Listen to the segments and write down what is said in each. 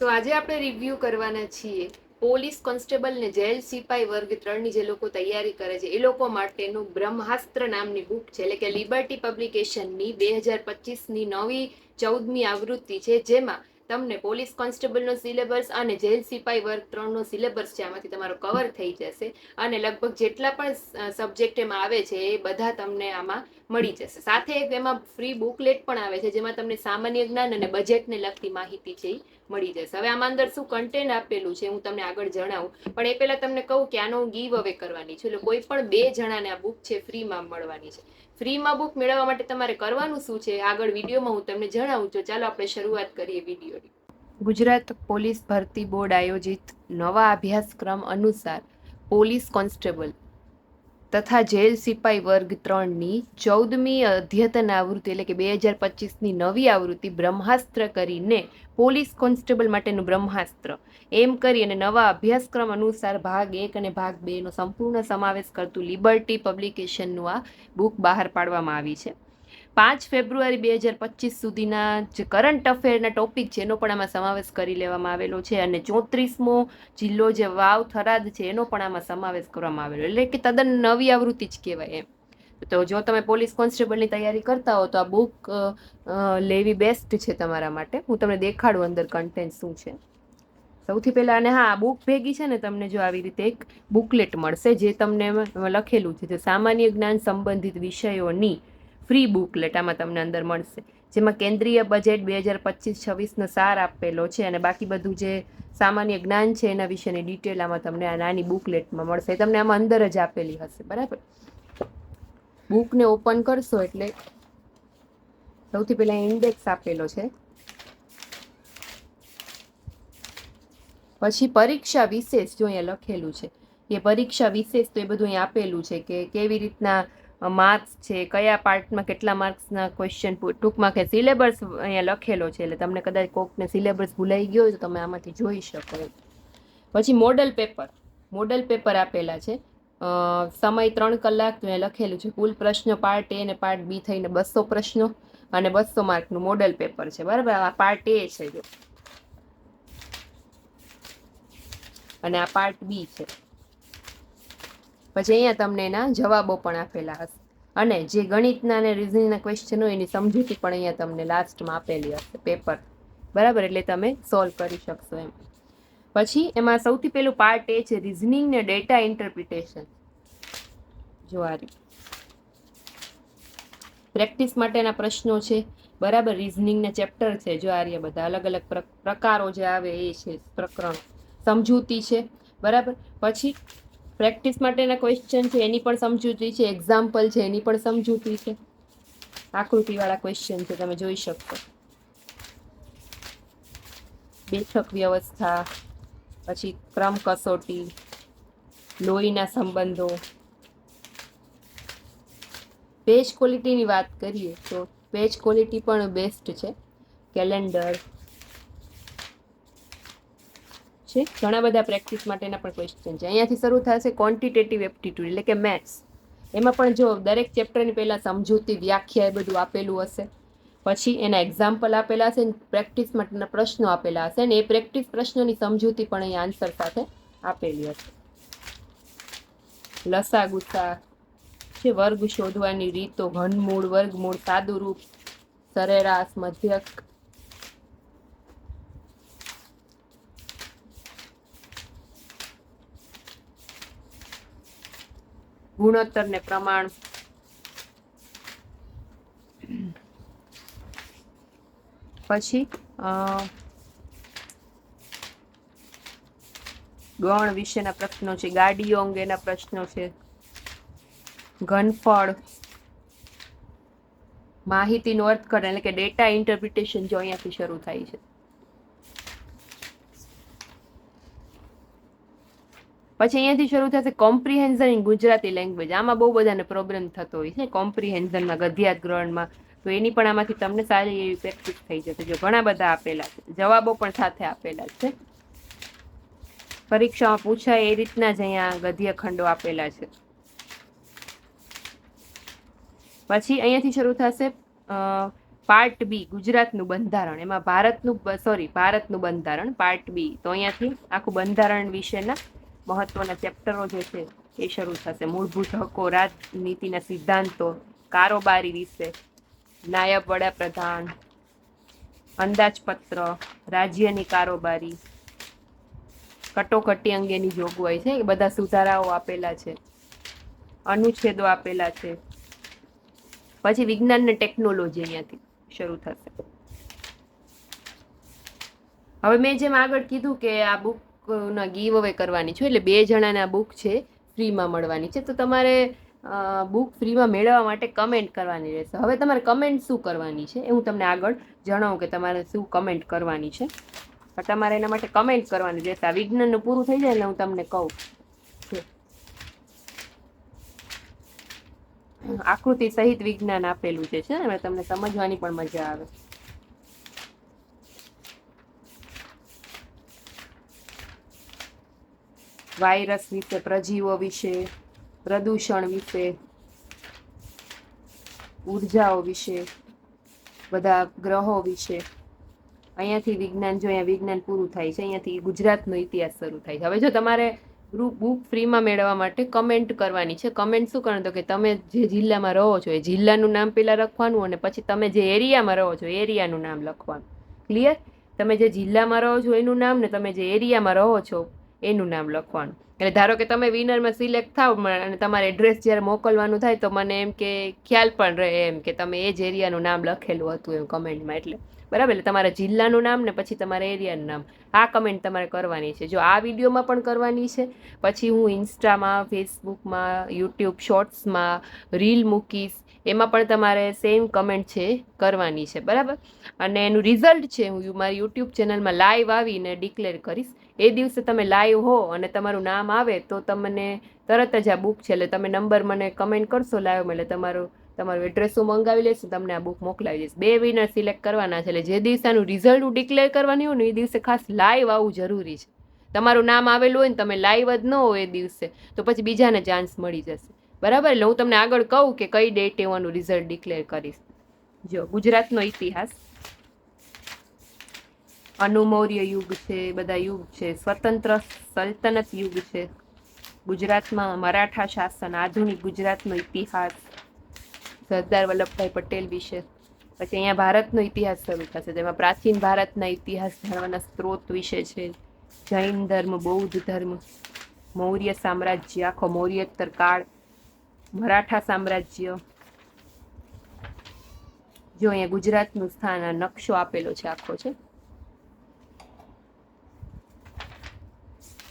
તો આજે આપણે રિવ્યુ કરવાના છીએ પોલીસ કોન્સ્ટેબલ ને જેલ સિપાઈ વર્ગ 3 ની જે લોકો તૈયારી કરે છે એ લોકો માટેનું બ્રહ્માસ્ત્ર નામની બુક છે, એટલે કે લિબર્ટી પબ્લિકેશનની 2025ની નવી 14મી આવૃત્તિ છે, જેમાં તમને પોલીસ કોન્સ્ટેબલનો સિલેબસ અને જેલ સિપાઈ વર્ગ 3નો સિલેબસ છે આમાંથી તમારો કવર થઈ જશે અને લગભગ જેટલા પણ સબ્જેક્ટ એમાં આવે છે એ બધા તમને આમાં મળી જશે. સાથે એમાં ફ્રી બુકલેટ પણ આવે છે જેમાં તમને સામાન્ય જ્ઞાન અને બજેટને લગતી માહિતી છે મળી જશે. હવે આમાં અંદર શું કન્ટેન્ટ આપેલું છે હું તમને આગળ જણાવું, પણ એ પહેલા તમને કહું કે આનો હું ગીવ અવે કરવાની છું, એટલે કોઈ પણ 2 જણાને આ બુક છે ફ્રીમાં મળવાની છે. ફ્રીમાં બુક મેળવવા માટે તમારે કરવાનું શું છે આગળ વિડીયોમાં હું તમને જણાવું છું. ચાલો આપણે શરૂઆત કરીએ વિડીયોની. ગુજરાત પોલીસ ભરતી બોર્ડ આયોજિત નવા અભ્યાસક્રમ અનુસાર પોલીસ કોન્સ્ટેબલ તથા જેલ સિપાઈ વર્ગ 3ની 14મી અદ્યતન આવૃત્તિ એટલે કે 2025ની નવી આવૃત્તિ બ્રહ્માસ્ત્ર કરીને પોલીસ કોન્સ્ટેબલ માટેનું બ્રહ્માસ્ત્ર એમ કરી અને નવા અભ્યાસક્રમ અનુસાર ભાગ 1 અને ભાગ 2નો સંપૂર્ણ સમાવેશ કરતું લિબર્ટી પબ્લિકેશનનું આ બુક બહાર પાડવામાં આવી છે. 5 ફેબ્રુઆરી 2025 સુધીના જે કરંટ અફેરના ટોપિક છે એનો પણ આમાં સમાવેશ કરી લેવામાં આવેલો છે અને 34મો જિલ્લો જે વાવ થરાદ છે એનો પણ આમાં સમાવેશ કરવામાં આવેલો, એટલે કે તદ્દન નવી આવૃત્તિ જ કહેવાય એમ. તો જો તમે પોલીસ કોન્સ્ટેબલની તૈયારી કરતા હો તો આ બુક લેવી બેસ્ટ છે તમારા માટે. હું તમને દેખાડું અંદર કન્ટેન્ટ શું છે સૌથી પહેલા. અને હા, બુક ભેગી છે ને તમને જો આવી રીતે એક બુકલેટ મળશે જે તમને લખેલું છે જે સામાન્ય જ્ઞાન સંબંધિત વિષયોની ફ્રી બુકલેટ આમાં તમને અંદર મળશે, જેમાં કેન્દ્રીય બજેટ 2025-26નો સાર આપેલો છે અને બાકી બધું જે સામાન્ય જ્ઞાન છે એના વિશેની ડિટેલ આમાં તમને આ નાની બુકલેટમાં મળશે. તમને આમાં અંદર જ આપેલી હશે, બરાબર. બુકને ઓપન કરશો એટલે સૌથી પહેલા ઇન્ડેક્સ આપેલો છે, પછી પરીક્ષા વિશેષ જો અહીંયા લખેલું છે એ પરીક્ષા વિશેષ, તો એ બધું અહીંયા આપેલું છે કે કેવી રીતના માર્ક્સ છે, કયા પાર્ટમાં કેટલા માર્ક્સના ક્વેશ્ચન, ટૂંકમાં કે સિલેબસ અહીંયા લખેલો છે, એટલે તમને કદાચ કોકને સિલેબસ ભૂલાઈ ગયો હોય તો તમે આમાંથી જોઈ શકો. પછી મોડલ પેપર આપેલા છે, સમય 3 કલાક લખેલું છે. કુલ પ્રશ્નો પાર્ટ એ અને પાર્ટ બી થઈને 200 પ્રશ્નો અને 200 માર્કનું મોડલ પેપર છે, બરાબર. આ પાર્ટ એ છે જો, અને આ પાર્ટ બી છે. પછી અહીંયા તમને એના જવાબો પણ આપેલા હશે અને જે ગણિતના અને રીઝનિંગના ક્વેશ્ચન હોય એની સમજૂતી પણ અહીંયા તમને લાસ્ટમાં આપેલી હશે પેપર, બરાબર, એટલે તમે સોલ્વ કરી શકશો એમ. પછી એમાં સૌથી પહેલું પાર્ટ એ છે રીઝનિંગ ને ડેટા ઇન્ટરપ્રિટેશન. જો આ પ્રેક્ટિસ માટેના પ્રશ્નો છે, બરાબર. રીઝનિંગના ચેપ્ટર છે જો આ બધા અલગ અલગ પ્રકારો જે આવે એ છે, પ્રકરણ. સમજૂતી છે, બરાબર. પછી પ્રેક્ટિસ માટેના ક્વેશ્ચન છે એની પણ સમજૂતી છે, એક્ઝામ્પલ છે એની પણ સમજૂતી છે, આકૃતિવાળા ક્વેશ્ચન છે તમે જોઈ શકશો. બેઠક વ્યવસ્થા, પછી ક્રમ કસોટી, લોહીના સંબંધો. પેજ ક્વોલિટીની વાત કરીએ તો પેજ ક્વોલિટી પણ બેસ્ટ છે. કેલેન્ડર છે, ઘણા બધા પ્રેક્ટિસ માટેના પણ ક્વેશ્ચન છે. અહીંયાથી શરૂ થશે ક્વોન્ટિટેટિવ એપ્ટિટ્યુડ એટલે કે મેથ્સ. એમાં પણ જો દરેક ચેપ્ટરની પહેલા સમજૂતી, વ્યાખ્યા એ બધું આપેલું હશે, પછી એના એક્ઝામ્પલ આપેલા હશે, પ્રેક્ટિસ માટેના પ્રશ્નો આપેલા હશે ને એ પ્રેક્ટિસ પ્રશ્નોની સમજૂતી પણ અહીંયા આન્સર સાથે આપેલી હશે. લસા ગુસા છે, વર્ગ શોધવાની રીતો, ઘનમૂળ, વર્ગમૂળ, સાદુરૂપ, સરેરાશ, મધ્યક, ગુણોત્તર ને પ્રમાણ. પછી ગણ વિશેના પ્રશ્નો છે, ગાડીઓ અંગેના પ્રશ્નો છે, ઘનફળ, માહિતીનું અર્થઘટન એટલે કે ડેટા ઇન્ટરપ્રિટેશન જો અહીંયાથી શરૂ થાય છે. પછી અહીંયાથી શરૂ થશે કોમ્પ્રિહેન્ઝન ઇન ગુજરાતી લેંગ્વેજ. આમાં બહુ બધાને પ્રોબ્લેમ થતો હોય છે કોમ્પ્રિહેન્ઝનમાં, ગદ્યાત ગ્રહણમાં, તો એની પણ આમાંથી તમને સારી એવી પ્રેક્ટિસ થઈ જશે. જો ઘણા બધા આપેલા છે, જવાબો પણ સાથે આપેલા છે. પરીક્ષામાં પૂછાય એ રીતના જ અહીંયા ગદ્ય ખંડો આપેલા છે. પછી અહીંયાથી શરૂ થશે પાર્ટ બી ગુજરાતનું બંધારણ, એમાં ભારતનું બંધારણ પાર્ટ બી. તો અહીંયાથી આખું બંધારણ વિશેના મહત્વના ચેપ્ટરો જે છે એ શરૂ થશે. મૂળભૂત હકો, રાજનીતિના સિદ્ધાંતો, કારોબારી વિશે, નાયબ વડાપ્રધાન, અંદાજપત્ર, રાજ્યની કારોબારી, કટોકટી અંગેની જોગવાઈ છે, બધા સુધારાઓ આપેલા છે, અનુચ્છેદો આપેલા છે. પછી વિજ્ઞાન ને ટેકનોલોજી અહીંયાથી શરૂ થશે. હવે મેં જેમ આગળ કીધું કે આ બુકના ગીવ અવે કરવાની છે, એટલે 2 જણાને આ બુક છે ફ્રીમાં મળવાની છે. તો તમારે બુક ફ્રીમાં મેળવવા માટે કમેન્ટ કરવાની રહેશે. હવે તમારે કમેન્ટ શું કરવાની છે એ હું તમને આગળ જણાવું કે તમારે શું કમેન્ટ કરવાની છે. તમારે એના માટે કમેન્ટ કરવાની રહેશે. આ વિજ્ઞાનનું પૂરું થઈ જાય એટલે હું તમને કહું. આકૃતિ સહિત વિજ્ઞાન આપેલું છે ને, તમને સમજવાની પણ મજા આવે. વાયરસ વિશે, પ્રજીવો વિશે, પ્રદૂષણ વિશે, ઉર્જાઓ વિશે, બધા ગ્રહો વિશે. અહીંયાથી વિજ્ઞાન, જો અહીંયા વિજ્ઞાન પૂરું થાય છે, અહીંયાથી ગુજરાતનો ઇતિહાસ શરૂ થાય છે. હવે જો તમારે બુક ફ્રીમાં મેળવવા માટે કમેન્ટ કરવાની છે. કમેન્ટ શું કરવાનું, તો કે તમે જે જિલ્લામાં રહો છો એ જિલ્લાનું નામ પેલા લખવાનું, અને પછી તમે જે એરિયામાં રહો છો એરિયાનું નામ લખવાનું. ક્લિયર? તમે જે જિલ્લામાં રહો છો એનું નામ, ને તમે જે એરિયામાં રહો છો એનું નામ લખવાનું. એટલે ધારો કે તમે વિનરમાં સિલેક્ટ થાવ અને તમારે એડ્રેસ જ્યારે મોકલવાનું થાય તો મને એમ કે ખ્યાલ પણ રહે એમ કે તમે એ જ એરિયાનું નામ લખેલું હતું એમ કમેન્ટમાં. એટલે બરાબર, એટલે તમારા જિલ્લાનું નામ ને પછી તમારા એરિયાનું નામ, આ કમેન્ટ તમારે કરવાની છે. જો આ વિડીયોમાં પણ કરવાની છે, પછી હું ઇન્સ્ટામાં, ફેસબુકમાં, યુટ્યુબ શોર્ટ્સમાં રીલ મૂકીશ, એમાં પણ તમારે સેમ કમેન્ટ છે કરવાની છે. બરાબર? અને એનું રિઝલ્ટ છે હું મારી યુટ્યુબ ચેનલમાં લાઈવ આવીને ડિક્લેર કરીશ. એ દિવસે તમે લાઈવ હો અને તમારું નામ આવે તો તમને તરત જ આ બુક છે, એટલે તમે નંબર મને કમેન્ટ કરશો લાઈવમાં, એટલે તમારું એડ્રેસ હું મંગાવી લઈશ, તમને આ બુક મોકલાવી દઈશ. 2 વિનર સિલેક્ટ કરવાના છે, એટલે જે દિવસે આનું રિઝલ્ટ હું ડિક્લેર કરવાની હોય ને એ દિવસે ખાસ લાઈવ આવવું જરૂરી છે. તમારું નામ આવેલું હોય ને તમે લાઈવ જ ન હોય એ દિવસે, તો પછી બીજાને ચાન્સ મળી જશે. બરાબર? એટલે હું તમને આગળ કહું કે કઈ ડેટે હું આનું રિઝલ્ટ ડિક્લેર કરીશ. જો ગુજરાતનો ઇતિહાસ, અનુમૌર્ય યુગ છે, બધા યુગ છે, સ્વતંત્ર સલ્તનત યુગ છે, ગુજરાતમાં મરાઠા શાસન, આધુનિક ગુજરાતનો ઇતિહાસ, સરદાર વલ્લભભાઈ પટેલ વિશે. પછી અહીંયા ભારતનો ઇતિહાસ શરૂ થશે, જેમાં પ્રાચીન ભારતના ઇતિહાસ જાણવાના સ્ત્રોત વિશે છે, જૈન ધર્મ, બૌદ્ધ ધર્મ, મૌર્ય સામ્રાજ્ય, આખો મૌર્યોત્તર કાળ, મરાઠા સામ્રાજ્ય. જો અહીંયા ગુજરાતનું સ્થાન, આ નકશો આપેલો છે આખો છે.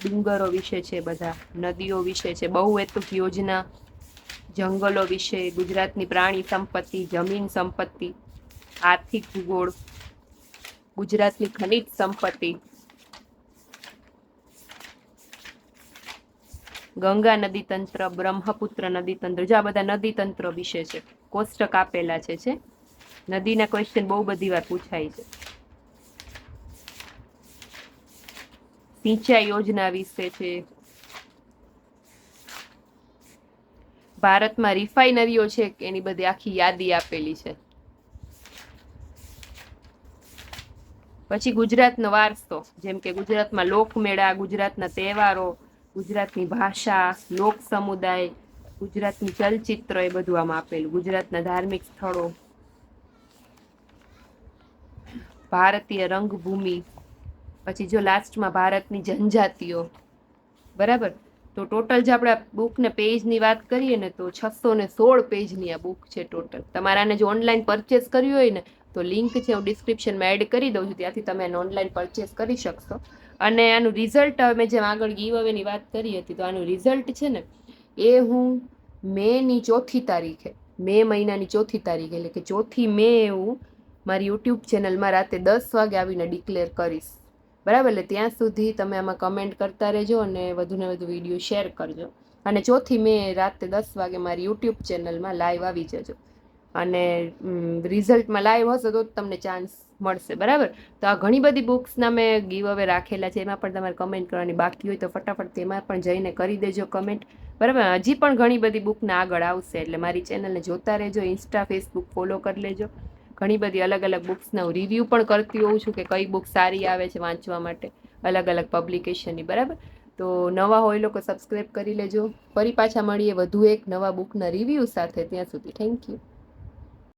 ડુંગરો વિશે છે, બધા નદીઓ વિશે છે, બહુહેતુક યોજના, જંગલો વિશે, ગુજરાતની પ્રાણી સંપત્તિ, જમીન સંપત્તિ, આર્થિક ભૂગોળ, ગુજરાતની ખનિજ સંપત્તિ, ગંગા નદી તંત્ર, બ્રહ્મપુત્ર નદી તંત્ર. જો આ બધા નદી તંત્રો વિશે છે, કોષ્ટક આપેલા છે. નદીના ક્વેશ્ચન બહુ બધી વાર પૂછાય છે. સિંચાઈ યોજના વિશે છે. ભારતમાં રિફાઇનરીઓ છે એની બધી આખી યાદી આપેલી છે. પછી ગુજરાતનો વારસો, જેમ કે ગુજરાતમાં લોકમેળા, ગુજરાતના તહેવારો, ગુજરાતની ભાષા, લોક સમુદાય, ગુજરાતની ચલચિત્ર, એ બધું આમાં આપેલું. ગુજરાતના ધાર્મિક સ્થળો, ભારતીય રંગભૂમિ. પછી જો લાસ્ટમાં ભારતની જનજાતિઓ. બરાબર? તો ટોટલ જે આપણે બુકને પેજની વાત કરીએ ને તો 616 પેજની આ બુક છે ટોટલ. તમારે આને જો ઓનલાઈન પરચેસ કરવી હોય ને તો લિંક છે હું ડિસ્ક્રિપ્શનમાં એડ કરી દઉં છું, ત્યાંથી તમે આને ઓનલાઈન પરચેસ કરી શકશો. અને આનું રિઝલ્ટ, હવે મેં જેમ આગળ ગીવ અવેની વાત કરી હતી, તો આનું રિઝલ્ટ છે ને એ હું મેની 4મી તારીખે, મે મહિનાની 4મી તારીખે, એટલે કે 4મી મે હું મારી યુટ્યુબ ચેનલમાં રાતે 10 વાગે આવીને ડિક્લેર કરીશ. બરાબર? એટલે ત્યાં સુધી તમે આમાં કમેન્ટ કરતા રહેજો અને વધુને વધુ વિડીયો શેર કરજો. અને 4મી મે રાતે 10 વાગે મારી યુટ્યુબ ચેનલમાં લાઈવ આવી જજો. અને રિઝલ્ટમાં લાઈવ હશે તો જ તમને ચાન્સ મળશે. બરાબર? તો આ ઘણી બધી બુક્સના મેં ગીવ અવે રાખેલા છે, એમાં પણ તમારે કમેન્ટ કરવાની બાકી હોય તો ફટાફટ તેમાં પણ જઈને કરી દેજો કમેન્ટ. બરાબર? હજી પણ ઘણી બધી બુકના આગળ આવશે, એટલે મારી ચેનલને જોતા રહેજો. ઇન્સ્ટા, ફેસબુક ફોલો કરી લેજો. ઘણી બધી અલગ અલગ બુક્સના રિવ્યૂ પણ કરતી હોઉં છું કે કઈ બુક સારી આવે છે વાંચવા માટે અલગ અલગ પબ્લિકેશનની, બરાબર. તો નવા હોય લોકો સબસ્ક્રાઈબ કરી લેજો. ફરી પાછા મળીએ વધુ એક નવા બુકના રિવ્યૂ સાથે. ત્યાં સુધી થેન્ક યુ.